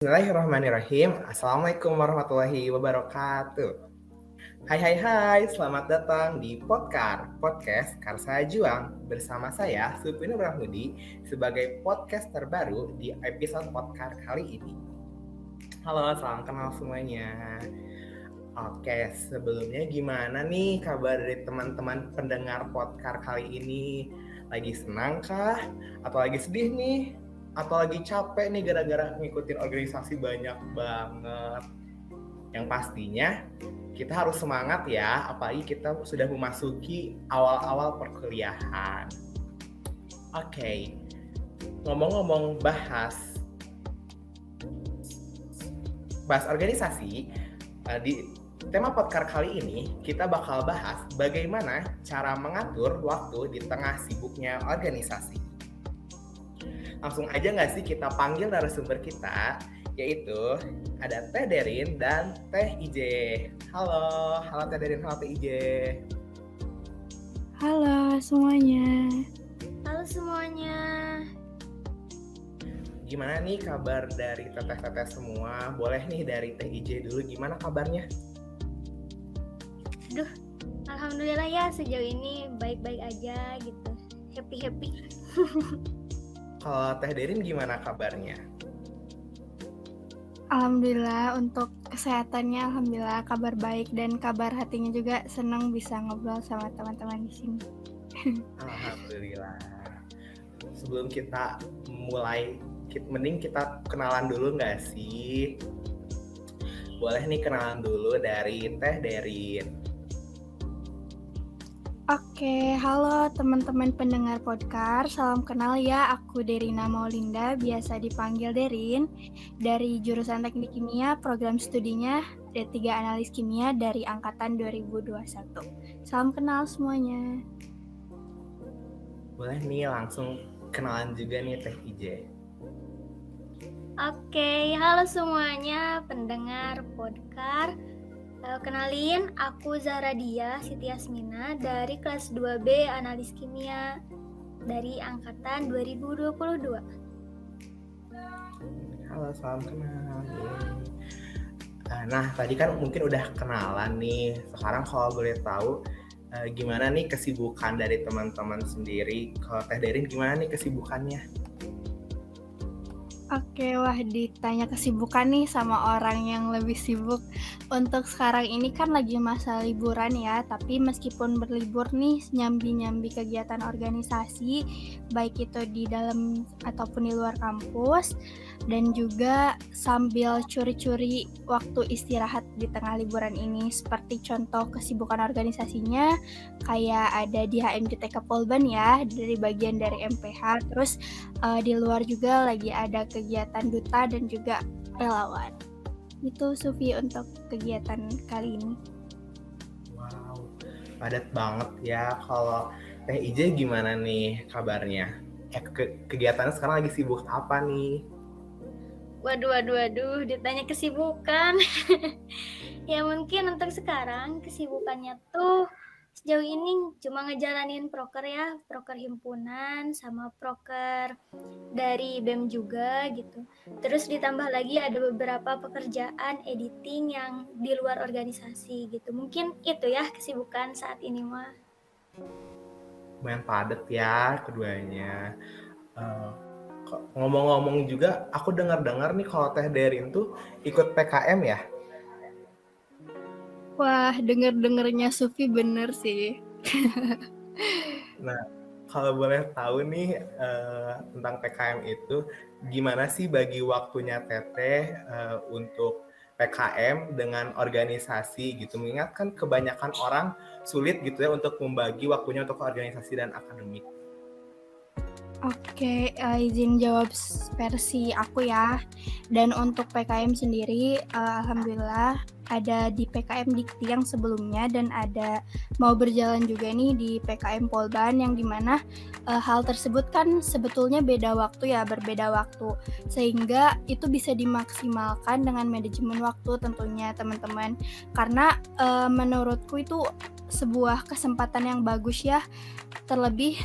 Bismillahirrahmanirrahim. Assalamualaikum warahmatullahi wabarakatuh. Hai, selamat datang di podcast Karsa Juang bersama saya Supinur Rahmudi sebagai podcast terbaru di episode podcast kali ini. Halo, salam kenal semuanya. Oke, sebelumnya gimana nih kabar dari teman-teman pendengar podcast kali ini? Lagi senang kah? Atau lagi sedih nih? Atau lagi capek nih gara-gara ngikutin organisasi banyak banget? Yang pastinya kita harus semangat ya, apalagi kita sudah memasuki awal-awal perkuliahan. Oke, ngomong-ngomong bahas organisasi, di tema podcast kali ini kita bakal bahas bagaimana cara mengatur waktu di tengah sibuknya organisasi. Langsung aja nggak sih kita panggil narasumber kita, yaitu ada Teh Derin dan Teh IJ. Halo Teh Derin, halo Teh IJ. Halo semuanya. Halo semuanya. Gimana nih kabar dari teteh-teteh semua? Boleh nih dari Teh IJ dulu, gimana kabarnya? Alhamdulillah ya sejauh ini baik-baik aja gitu. Happy. Kalau Teh Derin gimana kabarnya? Alhamdulillah untuk kesehatannya, alhamdulillah kabar baik dan kabar hatinya juga senang bisa ngobrol sama teman-teman di sini. Alhamdulillah. Sebelum kita mulai, mending kita kenalan dulu nggak sih? Boleh nih kenalan dulu dari Teh Derin. Oke, halo teman-teman pendengar podcast. Salam kenal ya, aku Derina Maulinda, biasa dipanggil Derin, dari jurusan Teknik Kimia, program studinya D3 Analis Kimia dari angkatan 2021. Salam kenal semuanya. Boleh nih langsung kenalan juga nih Teh IJ. Oke, halo semuanya pendengar podcast. Kenalin, aku Zahra Dia Siti Yasmina dari kelas 2B Analis Kimia dari angkatan 2022. Halo, salam kenal. Nah, tadi kan mungkin udah kenalan nih. Sekarang kalau boleh tahu, gimana nih kesibukan dari teman-teman sendiri? Kalau Teh Derin gimana nih kesibukannya? Oke, wah ditanya kesibukan nih sama orang yang lebih sibuk. Untuk sekarang ini kan lagi masa liburan ya, tapi meskipun berlibur nih nyambi-nyambi kegiatan organisasi, baik itu di dalam ataupun di luar kampus, dan juga sambil curi-curi waktu istirahat di tengah liburan ini. Seperti contoh kesibukan organisasinya, kayak ada di HMJTK Polban ya, dari bagian dari MPH, terus di luar juga lagi ada kegiatan duta dan juga relawan. Itu Sufi untuk kegiatan kali ini. Wow, padat banget ya. Kalau Teh IJ gimana nih kabarnya? Kegiatannya sekarang lagi sibuk apa nih? Waduh, ditanya kesibukan. Ya mungkin untuk sekarang kesibukannya tuh sejauh ini cuma ngejalanin proker ya, proker himpunan sama proker dari BEM juga gitu. Terus ditambah lagi ada beberapa pekerjaan editing yang di luar organisasi gitu. Mungkin itu ya kesibukan saat ini mah. Lumayan padat ya keduanya. Ngomong-ngomong juga, aku dengar-dengar nih kalau Teh Derin tuh ikut PKM ya? Wah, denger-dengernya Sufi bener sih. Nah, kalau boleh tahu nih tentang PKM itu, gimana sih bagi waktunya Teteh untuk PKM dengan organisasi gitu? Mengingat kan kebanyakan orang sulit gitu ya untuk membagi waktunya untuk organisasi dan akademik. Oke, izin jawab versi aku ya. Dan untuk PKM sendiri, alhamdulillah ada di PKM Dikti yang sebelumnya dan ada mau berjalan juga nih di PKM Polban yang dimana hal tersebut kan sebetulnya berbeda waktu. Sehingga itu bisa dimaksimalkan dengan manajemen waktu tentunya teman-teman. Karena menurutku itu sebuah kesempatan yang bagus ya. Terlebih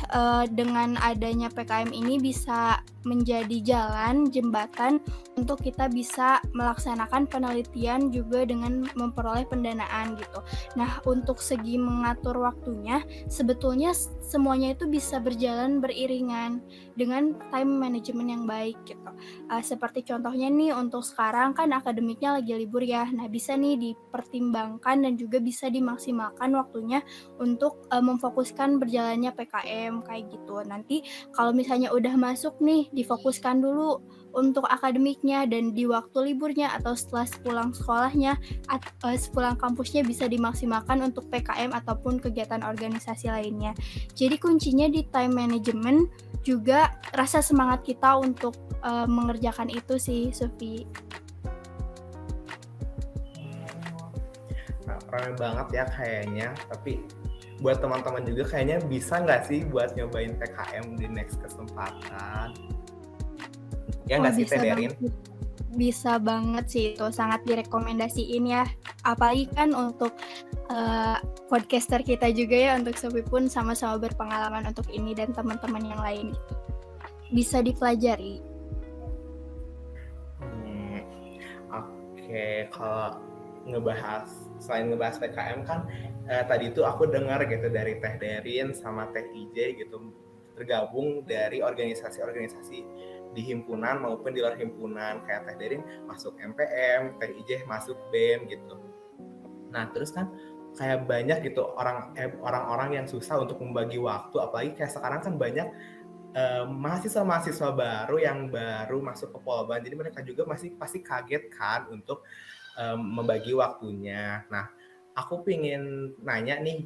dengan adanya PKM ini bisa menjadi jalan, jembatan untuk kita bisa melaksanakan penelitian juga dengan memperoleh pendanaan gitu. Nah, untuk segi mengatur waktunya, sebetulnya semuanya itu bisa berjalan beriringan dengan time management yang baik gitu. Seperti contohnya nih untuk sekarang kan akademiknya lagi libur ya. Nah, bisa nih dipertimbangkan dan juga bisa dimaksimalkan waktunya untuk memfokuskan berjalannya PKM kayak gitu. Nanti kalau misalnya udah masuk nih, difokuskan dulu untuk akademiknya dan di waktu liburnya atau setelah sepulang sekolahnya, sepulang kampusnya bisa dimaksimalkan untuk PKM ataupun kegiatan organisasi lainnya. Jadi kuncinya di time management juga rasa semangat kita untuk mengerjakan itu sih, Sufi. Nah, ramai banget ya kayaknya, tapi buat teman-teman juga kayaknya bisa nggak sih buat nyobain PKM di next kesempatan? Ya nggak sih Teh Derin? Bisa banget sih, itu sangat direkomendasiin ya. Apalagi kan untuk podcaster kita juga ya, untuk Sofi pun sama-sama berpengalaman untuk ini dan teman-teman yang lain. Bisa dipelajari. Oke, kalau selain ngebahas PKM kan tadi itu aku dengar gitu dari Teh Derin sama Teh IJ gitu tergabung dari organisasi-organisasi di himpunan maupun di luar himpunan, kayak Teh Derin masuk MPM, Teh IJ masuk BEM gitu. Nah, terus kan kayak banyak gitu orang-orang yang susah untuk membagi waktu, apalagi kayak sekarang kan banyak mahasiswa-mahasiswa baru yang baru masuk ke Polban, jadi mereka juga pasti kaget kan untuk membagi waktunya. Nah, aku pengen nanya nih,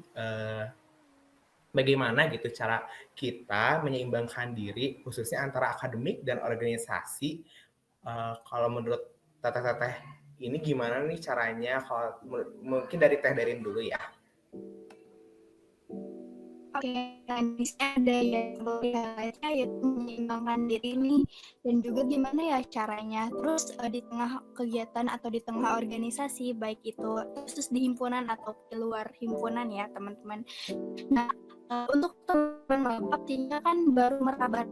bagaimana gitu cara kita menyeimbangkan diri khususnya antara akademik dan organisasi. Kalau menurut Teteh ini gimana nih caranya? Kalau mungkin dari Teh Derin dulu ya. Oke, di sini ada yang highlight-nya yaitu menyeimbangkan diri nih, dan juga gimana ya caranya. Terus di tengah kegiatan atau di tengah organisasi, baik itu khusus di himpunan atau di luar himpunan ya teman-teman. Nah, untuk teman-teman maba pastinya kan baru meraba,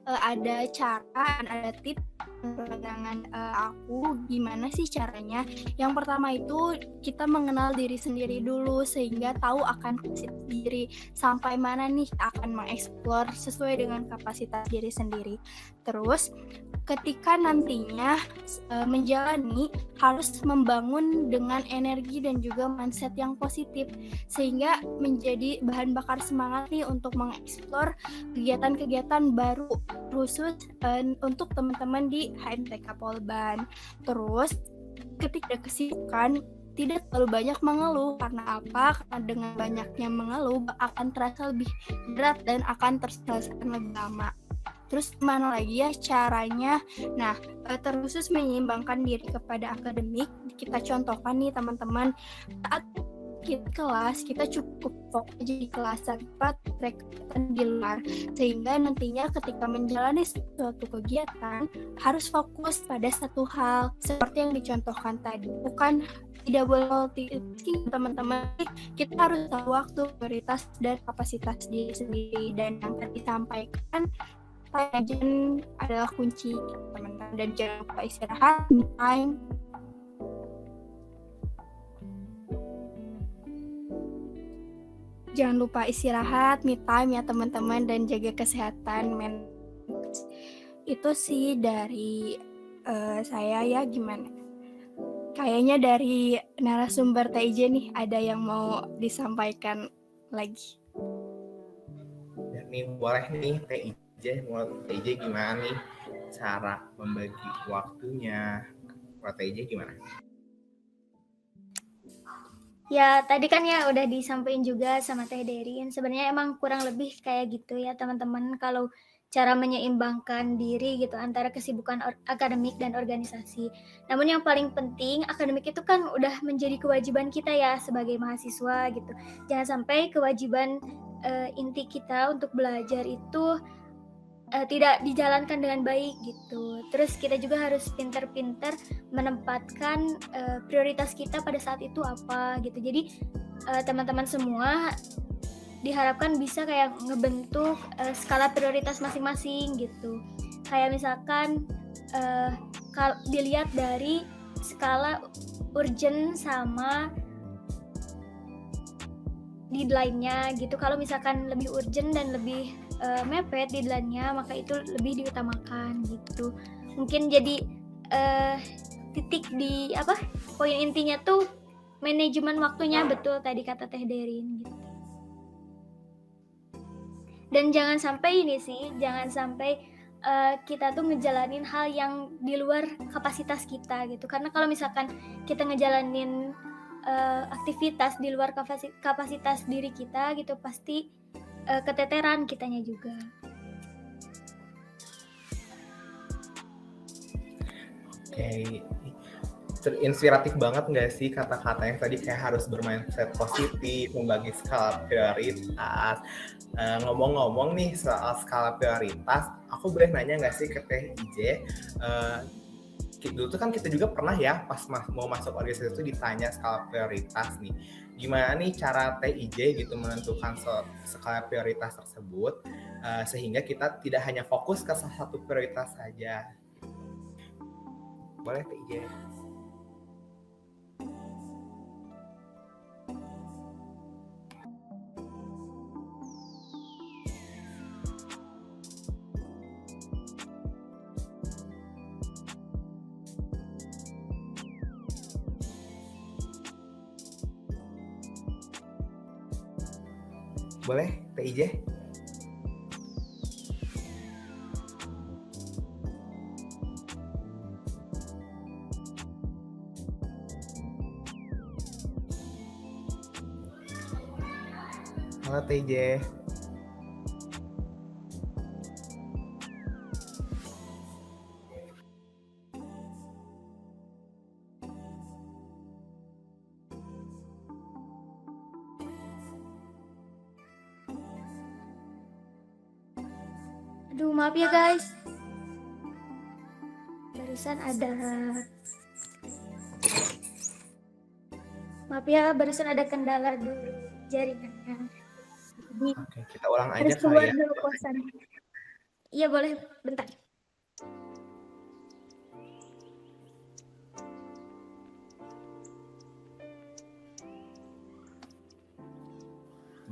ada cara dan ada tips pandangan aku gimana sih caranya. Yang pertama itu kita mengenal diri sendiri dulu sehingga tahu akan kapasitas diri, sampai mana nih akan mengeksplor sesuai dengan kapasitas diri sendiri. Terus ketika nantinya menjalani harus membangun dengan energi dan juga mindset yang positif sehingga menjadi bahan bakar semangat nih untuk mengeksplor kegiatan-kegiatan baru khusus untuk teman-teman di HMTK Polban. Terus ketika kesibukan tidak terlalu banyak mengeluh. Karena apa? Karena dengan banyaknya mengeluh akan terasa lebih berat dan akan terselesaikan lebih lama. Terus mana lagi ya caranya? Nah, terkhusus menyeimbangkan diri kepada akademik, kita contohkan nih teman-teman, saat kita kelas, kita cukup fokus aja di kelas tanpa kegiatan di luar, sehingga nantinya ketika menjalani suatu kegiatan harus fokus pada satu hal seperti yang dicontohkan tadi. Bukan tidak boleh multitasking teman-teman, kita harus tahu waktu, prioritas, dan kapasitas diri sendiri. Dan yang tadi disampaikan, time adalah kunci teman-teman, dan jangan lupa istirahat, me time. Jangan lupa istirahat, me time ya teman-teman, dan jaga kesehatan Itu sih dari saya ya. Gimana? Kayaknya dari narasumber TIJ nih ada yang mau disampaikan lagi. Ya, nih boleh nih TIJ gimana nih cara membagi waktunya? Kalau TIJ gimana? Ya, tadi kan ya udah disampaikan juga sama Teh Derin. Sebenarnya emang kurang lebih kayak gitu ya teman-teman, kalau cara menyeimbangkan diri gitu antara kesibukan akademik dan organisasi. Namun yang paling penting, akademik itu kan udah menjadi kewajiban kita ya sebagai mahasiswa gitu. Jangan sampai kewajiban inti kita untuk belajar itu tidak dijalankan dengan baik gitu. Terus kita juga harus pintar-pintar menempatkan prioritas kita pada saat itu apa gitu. Jadi teman-teman semua diharapkan bisa kayak ngebentuk skala prioritas masing-masing gitu. Kayak misalkan dilihat dari skala urgent sama deadline-nya gitu. Kalau misalkan lebih urgent dan lebih mepet deadline-nya, maka itu lebih diutamakan gitu. Mungkin jadi titik di poin intinya tuh manajemen waktunya, betul tadi kata Teh Derin gitu. Dan jangan sampai kita tuh ngejalanin hal yang di luar kapasitas kita gitu. Karena kalau misalkan kita ngejalanin aktivitas di luar kapasitas diri kita gitu, pasti keteteran kitanya juga. Oke, terinspiratif banget nggak sih kata-kata yang tadi kayak harus bermindset positif, membagi skala prioritas. Ngomong-ngomong nih soal skala prioritas, aku boleh nanya nggak sih ke Teh IJ? Dulu tuh kan kita juga pernah ya pas mau masuk organisasi itu ditanya skala prioritas nih. Gimana nih cara Teh IJ gitu menentukan skala prioritas tersebut sehingga kita tidak hanya fokus ke salah satu prioritas saja. Boleh Teh IJ? Boleh Teh IJ? Halo Teh IJ. Aduh, maaf ya guys. Barusan ada kendala dulu jaringannya. Jadi Oke, kita ulang aja harus kali keluar ya. dulu kosan. Iya boleh, bentar.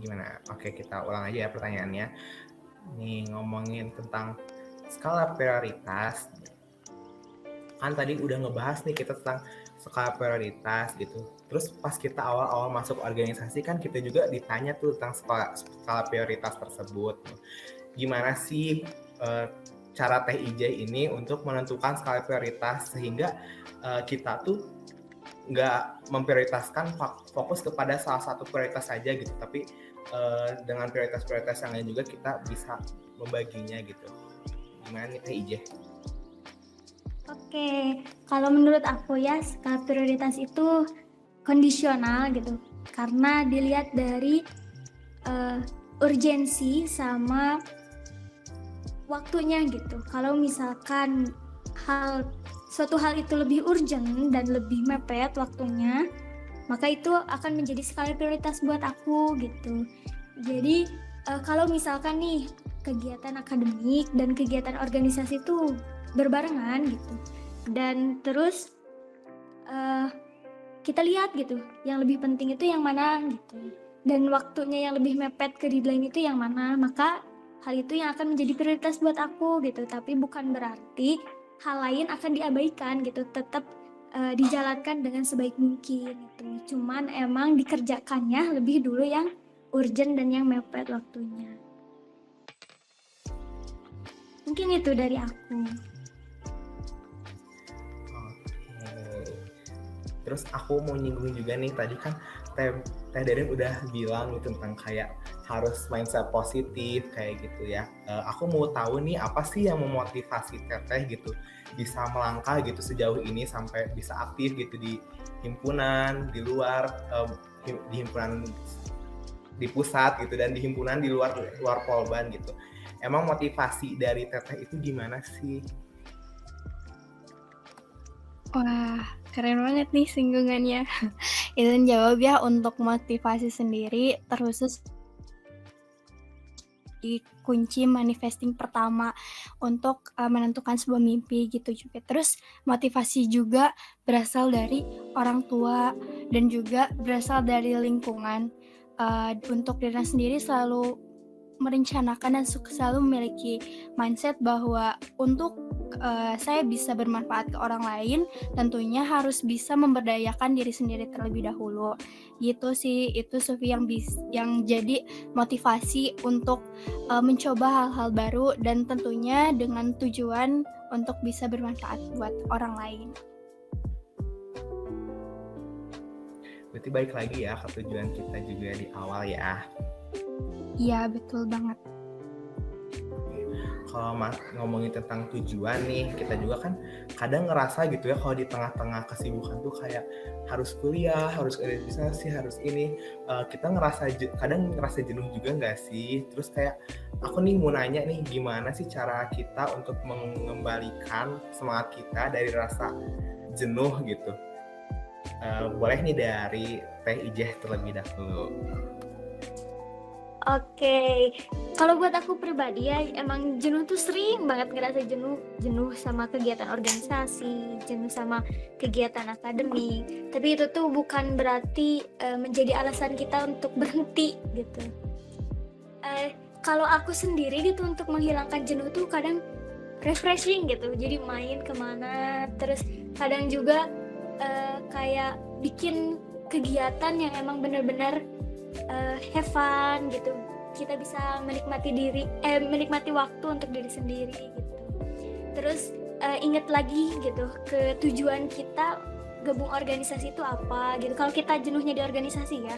Gimana? Oke, kita ulang aja ya pertanyaannya. Nih ngomongin tentang skala prioritas. Kan tadi udah ngebahas nih kita tentang skala prioritas gitu. Terus pas kita awal-awal masuk organisasi kan kita juga ditanya tuh tentang skala prioritas tersebut. Gimana sih cara Teh IJ ini untuk menentukan skala prioritas sehingga kita tuh nggak memprioritaskan fokus kepada salah satu prioritas saja gitu, tapi dengan prioritas-prioritas yang lain juga kita bisa membaginya gitu. Gimana nih Teh IJ? Oke, kalau menurut aku ya skala prioritas itu kondisional gitu, karena dilihat dari urgensi sama waktunya gitu. Kalau misalkan suatu hal itu lebih urgent dan lebih mepet waktunya, maka itu akan menjadi skala prioritas buat aku gitu. Jadi kalau misalkan nih kegiatan akademik dan kegiatan organisasi itu berbarengan gitu, dan terus kita lihat gitu yang lebih penting itu yang mana gitu, dan waktunya yang lebih mepet ke deadline itu yang mana, maka hal itu yang akan menjadi prioritas buat aku gitu. Tapi bukan berarti hal lain akan diabaikan gitu, tetap dijalankan dengan sebaik mungkin gitu. Cuman emang dikerjakannya lebih dulu yang urgent dan yang mepet waktunya. Mungkin itu dari aku. Terus aku mau nyinggung juga nih, tadi kan Teh Derin udah bilang gitu tentang kayak harus mindset positif kayak gitu ya. Aku mau tahu nih apa sih yang memotivasi Teteh gitu bisa melangkah gitu sejauh ini sampai bisa aktif gitu di himpunan di luar, di himpunan di pusat gitu dan di himpunan di luar Polban gitu. Emang motivasi dari Teteh itu gimana sih? Wah, keren banget nih singgungannya. Izin jawab ya, untuk motivasi sendiri terkhusus jadi kunci manifesting pertama untuk menentukan sebuah mimpi gitu juga. Terus motivasi juga berasal dari orang tua dan juga berasal dari lingkungan. Untuk diri sendiri selalu merencanakan dan selalu memiliki mindset bahwa untuk saya bisa bermanfaat ke orang lain, tentunya harus bisa memberdayakan diri sendiri terlebih dahulu. Gitu sih, itu Sufi yang jadi motivasi untuk mencoba hal-hal baru dan tentunya dengan tujuan untuk bisa bermanfaat buat orang lain. Berarti balik lagi ya ke tujuan kita juga di awal ya. Iya, betul banget. Kalau ngomongin tentang tujuan nih, kita juga kan kadang ngerasa gitu ya kalau di tengah-tengah kesibukan tuh kayak harus kuliah, harus organisasi, harus ini, kita kadang ngerasa jenuh juga nggak sih? Terus kayak aku nih mau nanya nih, gimana sih cara kita untuk mengembalikan semangat kita dari rasa jenuh gitu? Boleh nih dari Teh Ijeh terlebih dahulu. Oke, kalau buat aku pribadi ya, emang jenuh tuh sering banget ngerasa jenuh sama kegiatan organisasi, jenuh sama kegiatan akademik. Tapi itu tuh bukan berarti menjadi alasan kita untuk berhenti gitu. Kalau aku sendiri gitu untuk menghilangkan jenuh tuh kadang refreshing gitu, jadi main kemana, terus kadang juga kayak bikin kegiatan yang emang benar-benar have fun gitu. Kita bisa menikmati waktu untuk diri sendiri gitu. Terus ingat lagi gitu ke tujuan kita gabung organisasi itu apa gitu. Kalau kita jenuhnya di organisasi ya,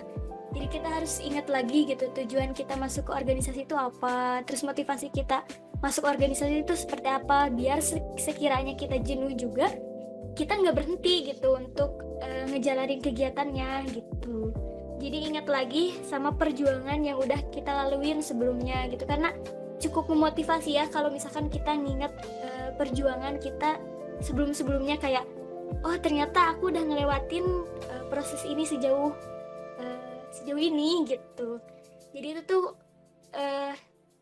jadi kita harus ingat lagi gitu tujuan kita masuk ke organisasi itu apa. Terus motivasi kita masuk organisasi itu seperti apa, biar sekiranya kita jenuh juga kita nggak berhenti gitu untuk ngejalanin kegiatannya gitu. Jadi ingat lagi sama perjuangan yang udah kita laluin sebelumnya gitu, karena cukup memotivasi ya kalau misalkan kita nginget perjuangan kita sebelum-sebelumnya, kayak oh ternyata aku udah ngelewatin proses ini sejauh ini gitu. Jadi itu tuh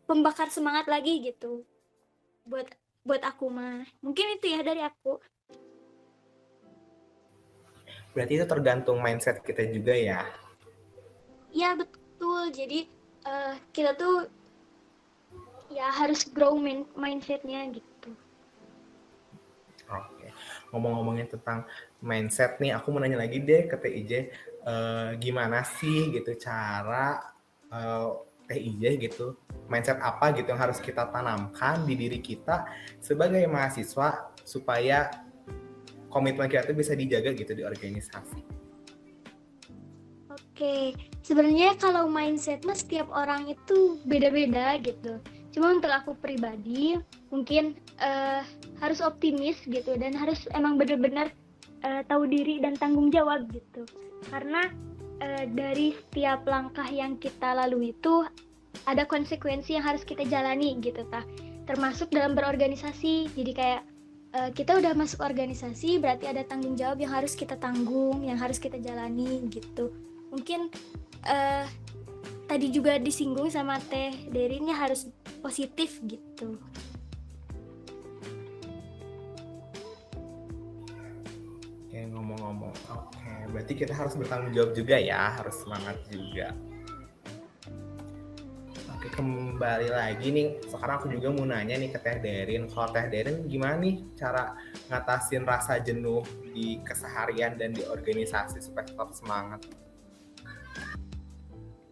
pembakar semangat lagi gitu buat aku mah. Mungkin itu ya dari aku. Berarti itu tergantung mindset kita juga ya. Ya betul, jadi kita tuh ya harus grow mindsetnya gitu. Oke, ngomongin tentang mindset nih, aku mau nanya lagi deh ke Teh Ijeh, gimana sih gitu cara Teh Ijeh gitu, mindset apa gitu yang harus kita tanamkan di diri kita sebagai mahasiswa supaya komitmen kita tuh bisa dijaga gitu di organisasi. Oke, sebenarnya kalau mindset mas setiap orang itu beda-beda gitu. Cuma untuk aku pribadi mungkin harus optimis gitu dan harus emang benar-benar tahu diri dan tanggung jawab gitu. Karena dari setiap langkah yang kita lalui itu ada konsekuensi yang harus kita jalani gitu termasuk dalam berorganisasi. Jadi kayak kita udah masuk organisasi berarti ada tanggung jawab yang harus kita tanggung, yang harus kita jalani gitu. Mungkin tadi juga disinggung sama Teh Derin, harus positif gitu. Oke, ngomong-ngomong, oke, berarti kita harus bertanggung jawab juga ya, harus semangat juga. Oke, kembali lagi nih, sekarang aku juga mau nanya nih ke Teh Derin. Kalau Teh Derin gimana nih cara ngatasin rasa jenuh di keseharian dan di organisasi supaya tetap semangat?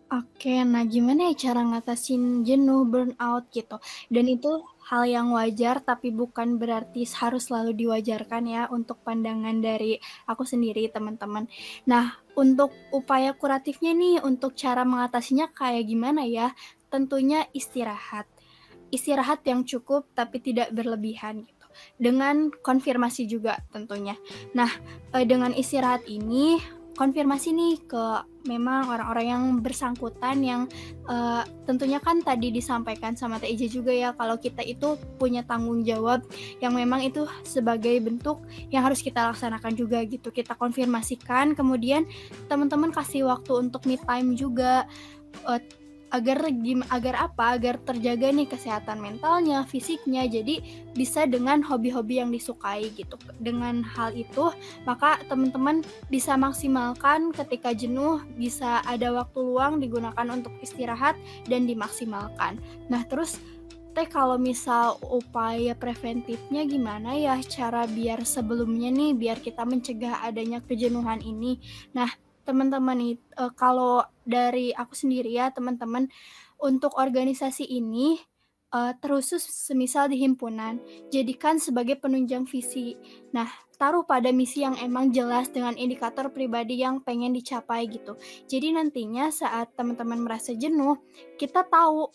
Oke, nah gimana ya cara ngatasin jenuh, burnout gitu. Dan itu hal yang wajar tapi bukan berarti harus selalu diwajarkan ya untuk pandangan dari aku sendiri, teman-teman. Nah, untuk upaya kuratifnya nih, untuk cara mengatasinya kayak gimana ya? Tentunya istirahat. Istirahat yang cukup tapi tidak berlebihan gitu. Dengan konfirmasi juga tentunya. Nah, dengan istirahat ini konfirmasi nih ke memang orang-orang yang bersangkutan yang tentunya kan tadi disampaikan sama Teh Ija juga ya kalau kita itu punya tanggung jawab yang memang itu sebagai bentuk yang harus kita laksanakan juga gitu. Kita konfirmasikan, kemudian teman-teman kasih waktu untuk me time juga. agar apa? Agar terjaga nih kesehatan mentalnya, fisiknya. Jadi bisa dengan hobi-hobi yang disukai gitu. Dengan hal itu, maka teman-teman bisa maksimalkan ketika jenuh, bisa ada waktu luang digunakan untuk istirahat dan dimaksimalkan. Nah, terus kalau misal upaya preventifnya gimana ya cara biar sebelumnya nih biar kita mencegah adanya kejenuhan ini. Nah, teman-teman kalau dari aku sendiri ya teman-teman, untuk organisasi ini terusus semisal di himpunan, jadikan sebagai penunjang visi. Nah, taruh pada misi yang emang jelas dengan indikator pribadi yang pengen dicapai gitu. Jadi nantinya saat teman-teman merasa jenuh, kita tahu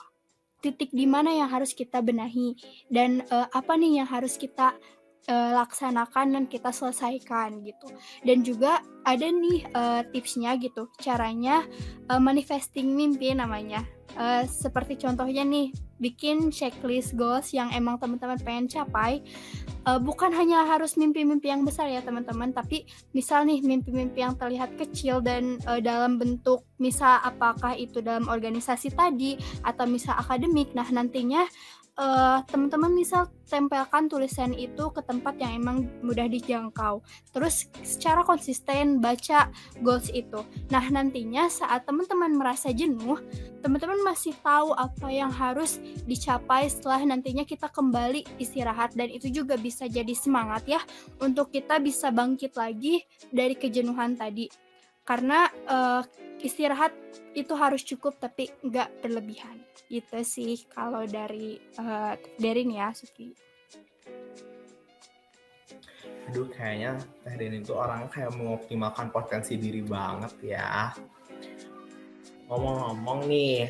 titik di mana yang harus kita benahi dan apa nih yang harus kita laksanakan dan kita selesaikan gitu. Dan juga ada nih tipsnya gitu, caranya manifesting mimpi namanya. Seperti contohnya nih, bikin checklist goals yang emang teman-teman pengen capai. Bukan hanya harus mimpi-mimpi yang besar ya teman-teman, tapi misal nih mimpi-mimpi yang terlihat kecil dan dalam bentuk misal apakah itu dalam organisasi tadi atau misal akademik. Nah, nantinya teman-teman misal tempelkan tulisan itu ke tempat yang emang mudah dijangkau. Terus secara konsisten baca goals itu. Nah, nantinya saat teman-teman merasa jenuh, teman-teman masih tahu apa yang harus dicapai setelah nantinya kita kembali istirahat, dan itu juga bisa jadi semangat ya untuk kita bisa bangkit lagi dari kejenuhan tadi. Karena istirahat itu harus cukup tapi nggak berlebihan. Gitu sih kalau dari nih ya, Sufi. Aduh, kayaknya Teh Deni itu orangnya kayak mengoptimalkan potensi diri banget ya. Ngomong-ngomong nih,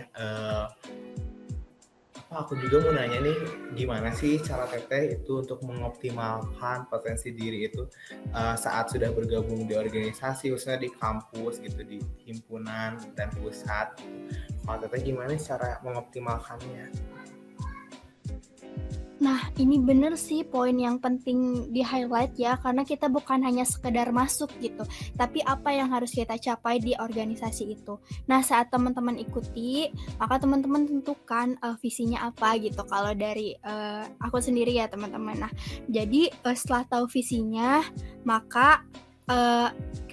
aku juga mau nanya nih, gimana sih cara Teteh itu untuk mengoptimalkan potensi diri itu saat sudah bergabung di organisasi, khususnya di kampus gitu, di himpunan dan pusat. Kalau Teteh gimana cara mengoptimalkannya? Nah, ini bener sih poin yang penting di-highlight ya, karena kita bukan hanya sekedar masuk gitu, tapi apa yang harus kita capai di organisasi itu. Nah, saat teman-teman ikuti, maka teman-teman tentukan visinya apa gitu. Kalau dari aku sendiri ya teman-teman. Nah, jadi setelah tahu visinya, maka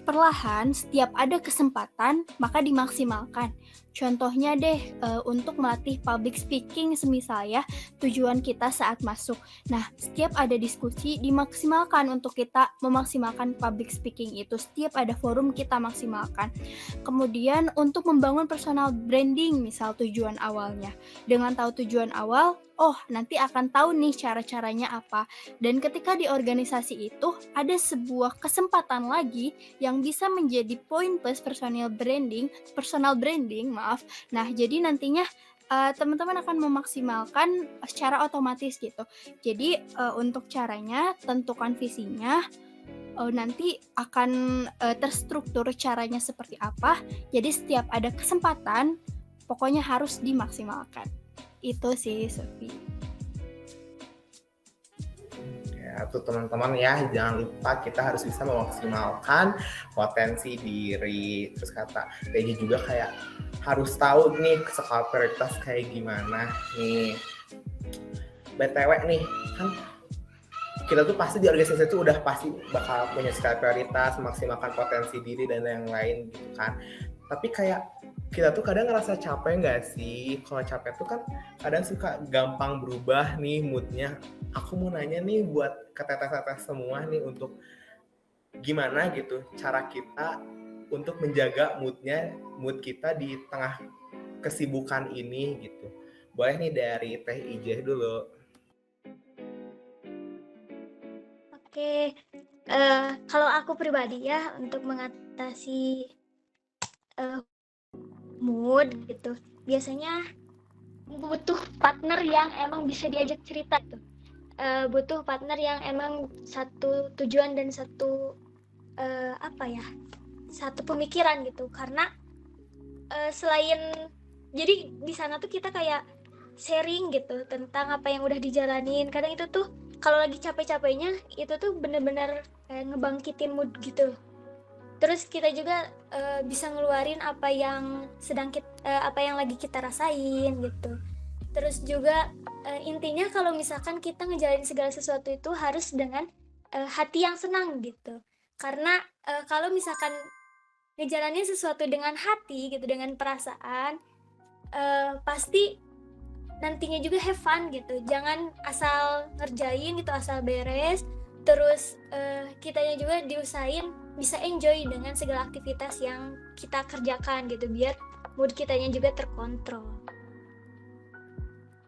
perlahan setiap ada kesempatan, maka dimaksimalkan. Contohnya deh, untuk melatih public speaking semisal ya, tujuan kita saat masuk. Nah, setiap ada diskusi dimaksimalkan untuk kita memaksimalkan public speaking itu. Setiap ada forum kita maksimalkan. Kemudian untuk membangun personal branding, misal tujuan awalnya. Dengan tahu tujuan awal, nanti akan tahu nih cara-caranya apa. Dan ketika di organisasi itu, ada sebuah kesempatan lagi yang bisa menjadi poin plus personal branding, maaf. Nah, jadi nantinya teman-teman akan memaksimalkan secara otomatis gitu. Jadi untuk caranya, tentukan visinya, nanti akan terstruktur caranya seperti apa. Jadi setiap ada kesempatan, pokoknya harus dimaksimalkan. Itu sih, Sofi. Ya, tuh teman-teman ya, jangan lupa kita harus bisa memaksimalkan potensi diri. Terus kata Peggy juga kayak harus tahu nih skala prioritas kayak gimana nih. BTW nih, kan kita tuh pasti di organisasi itu udah pasti bakal punya skala prioritas, memaksimalkan potensi diri dan yang lain gitu kan. Tapi kayak kita tuh kadang ngerasa capek nggak sih? Kalau capek tuh kan kadang suka gampang berubah nih moodnya. Aku mau nanya nih buat ke teteh-teteh semua nih, untuk gimana gitu cara kita untuk menjaga mood kita di tengah kesibukan ini gitu. Boleh nih dari Teh Ijeh dulu. Oke, kalau aku pribadi ya untuk mengatasi mood gitu, biasanya butuh partner yang emang bisa diajak cerita gitu. Butuh partner yang emang satu tujuan dan satu satu pemikiran gitu. Karena selain jadi di sana tuh kita kayak sharing gitu tentang apa yang udah dijalanin. Kadang itu tuh kalau lagi capek-capeknya itu tuh bener-bener kayak ngebangkitin mood gitu. Terus kita juga bisa ngeluarin apa yang apa yang lagi kita rasain gitu. Terus juga intinya kalau misalkan kita ngejalanin segala sesuatu itu harus dengan hati yang senang gitu. Karena kalau misalkan ngejalanin sesuatu dengan hati gitu, dengan perasaan, pasti nantinya juga have fun gitu. Jangan asal ngerjain gitu, asal beres. Terus kitanya juga diusahain bisa enjoy dengan segala aktivitas yang kita kerjakan gitu, biar mood kitanya juga terkontrol.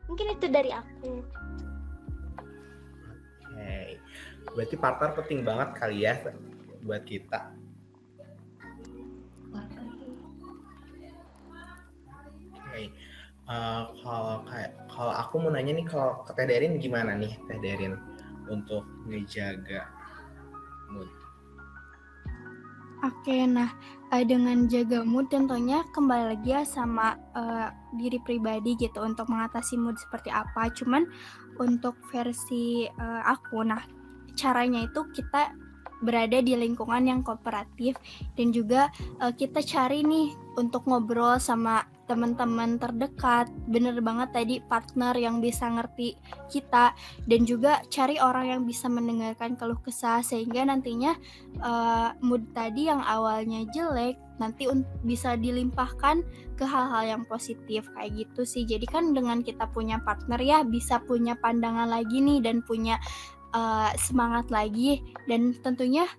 Mungkin itu dari aku. Oke. Berarti partner penting banget kali ya buat kita. Oke. Kalau aku mau nanya nih, kalau ke Teh Derin gimana nih Teh Derin untuk ngejaga mood? Oke, nah dengan jaga mood tentunya kembali lagi ya sama diri pribadi gitu untuk mengatasi mood seperti apa. Cuman untuk versi aku, nah caranya itu kita berada di lingkungan yang kooperatif dan juga kita cari nih untuk ngobrol sama teman-teman terdekat. Bener banget tadi, partner yang bisa ngerti kita, dan juga cari orang yang bisa mendengarkan keluh kesah sehingga nantinya mood tadi yang awalnya jelek nanti bisa dilimpahkan ke hal-hal yang positif kayak gitu sih. Jadi kan dengan kita punya partner ya bisa punya pandangan lagi nih dan punya semangat lagi, dan tentunya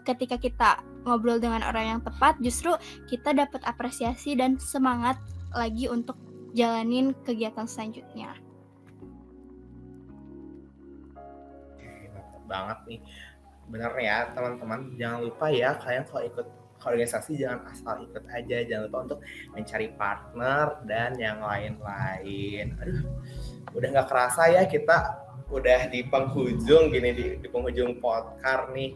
ketika kita ngobrol dengan orang yang tepat justru kita dapat apresiasi dan semangat lagi untuk jalanin kegiatan selanjutnya. Mantap banget nih. Bener ya teman-teman, jangan lupa ya kalian kalau ikut organisasi jangan asal ikut aja, jangan lupa untuk mencari partner dan yang lain-lain. Aduh, udah nggak kerasa ya kita udah di penghujung gini, di penghujung podcast nih.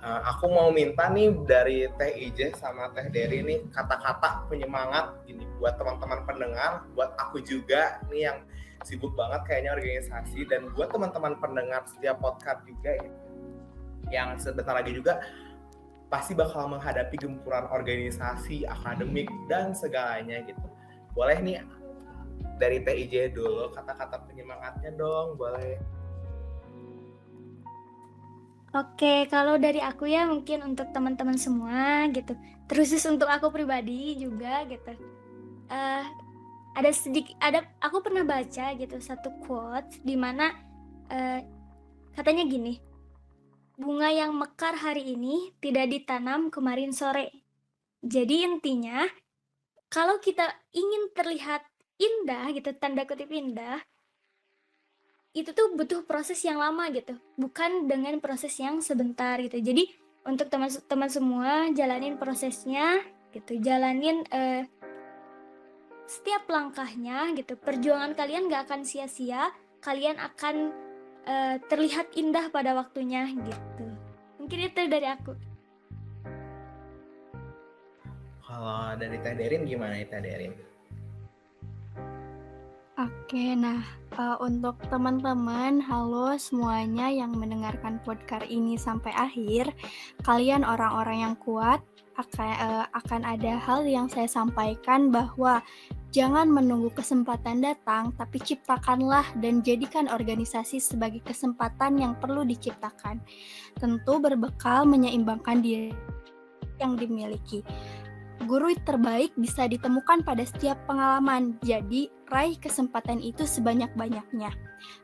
Aku mau minta nih dari Teh Ije sama Teh Dery nih kata-kata penyemangat gini buat teman-teman pendengar, buat aku juga nih yang sibuk banget kayaknya organisasi, dan buat teman-teman pendengar setiap podcast juga yang sebentar lagi juga pasti bakal menghadapi gempuran organisasi, akademik, dan segalanya gitu. Boleh nih dari Teh Ije dulu kata-kata penyemangatnya dong, boleh. Oke, kalau dari aku ya mungkin untuk teman-teman semua gitu. Terus untuk aku pribadi juga gitu. Aku pernah baca gitu satu quote di mana katanya gini, bunga yang mekar hari ini tidak ditanam kemarin sore. Jadi intinya kalau kita ingin terlihat indah gitu, tanda kutip indah, itu tuh butuh proses yang lama gitu, bukan dengan proses yang sebentar gitu. Jadi untuk teman-teman semua jalanin prosesnya gitu, jalanin setiap langkahnya gitu. Perjuangan kalian gak akan sia-sia, kalian akan terlihat indah pada waktunya gitu. Mungkin itu dari aku. Kalau dari Teh Derin gimana nih Teh Derin? Oke, nah untuk teman-teman, halo semuanya yang mendengarkan podcast ini sampai akhir, kalian orang-orang yang kuat. Akan ada hal yang saya sampaikan bahwa jangan menunggu kesempatan datang, tapi ciptakanlah dan jadikan organisasi sebagai kesempatan yang perlu diciptakan. Tentu berbekal menyeimbangkan diri yang dimiliki. Guru terbaik bisa ditemukan pada setiap pengalaman, jadi raih kesempatan itu sebanyak-banyaknya.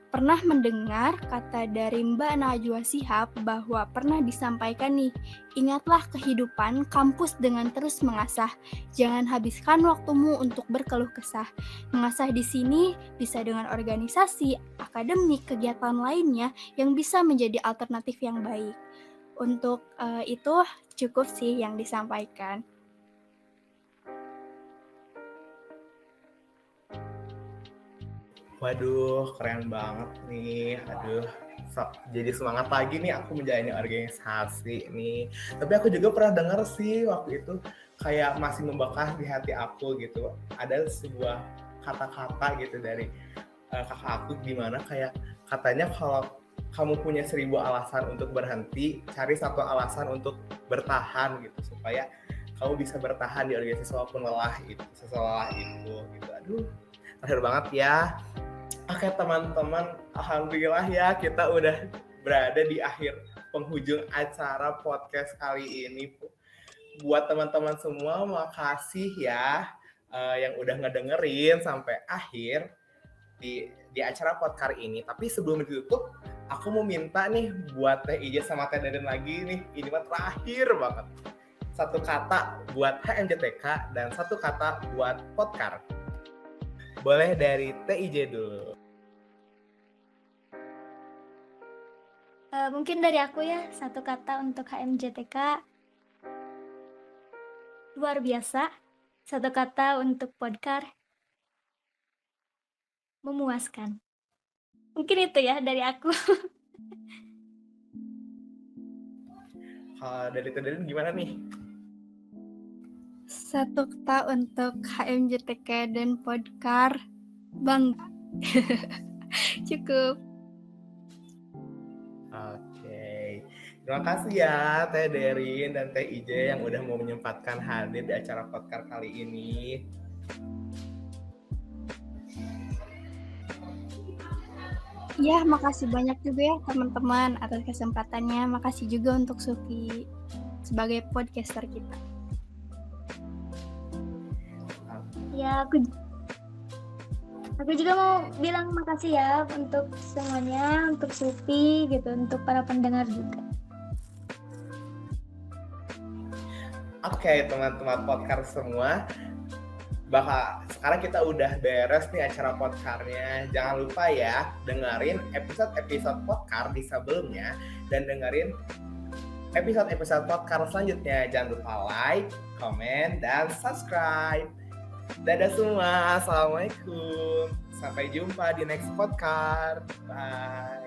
Pernah mendengar kata dari Mbak Najwa Shihab bahwa pernah disampaikan nih, ingatlah kehidupan kampus dengan terus mengasah. Jangan habiskan waktumu untuk berkeluh kesah. Mengasah di sini bisa dengan organisasi, akademik, kegiatan lainnya yang bisa menjadi alternatif yang baik. Untuk itu cukup sih yang disampaikan. Waduh, keren banget nih. Aduh, jadi semangat lagi nih aku menjalani organisasi nih. Tapi aku juga pernah dengar sih waktu itu kayak masih membekas di hati aku gitu. Ada sebuah kata-kata gitu dari kakak aku, gimana kayak katanya kalau kamu punya 1000 alasan untuk berhenti, cari satu alasan untuk bertahan gitu, supaya kamu bisa bertahan di organisasi walaupun selelah itu gitu. Aduh, terakhir banget ya. Oke teman-teman, alhamdulillah ya kita udah berada di akhir penghujung acara podcast kali ini. Buat teman-teman semua, makasih ya yang udah ngedengerin sampai akhir di acara podcast ini. Tapi sebelum ditutup, aku mau minta nih buat Teh Ije sama Teh Deden lagi nih, ini mah terakhir banget. Satu kata buat HMJTK dan satu kata buat podcast. Boleh dari Teh Ije dulu. Mungkin dari aku ya, satu kata untuk HMJTK, luar biasa. Satu kata untuk podcast, memuaskan. Mungkin itu ya dari aku. Dari Teh Deden gimana nih? Satu kata untuk HMJTK dan podcast, bangga. Cukup. Oke. Terima kasih ya Teh Derin dan Teh Ije yang udah mau menyempatkan hadir di acara podcast kali ini. Ya, makasih banyak juga ya teman-teman atas kesempatannya. Makasih juga untuk Sufi sebagai podcaster kita. Ya, aku juga mau bilang makasih ya untuk semuanya, untuk Sufi gitu, untuk para pendengar juga. Oke, teman-teman podcast semua, sekarang kita udah beres nih acara podcastnya. Jangan lupa ya dengerin episode podcast di sebelumnya dan dengerin episode podcast selanjutnya. Jangan lupa like, komen, dan subscribe. Dadah semua, assalamualaikum. Sampai jumpa di next podcast. Bye.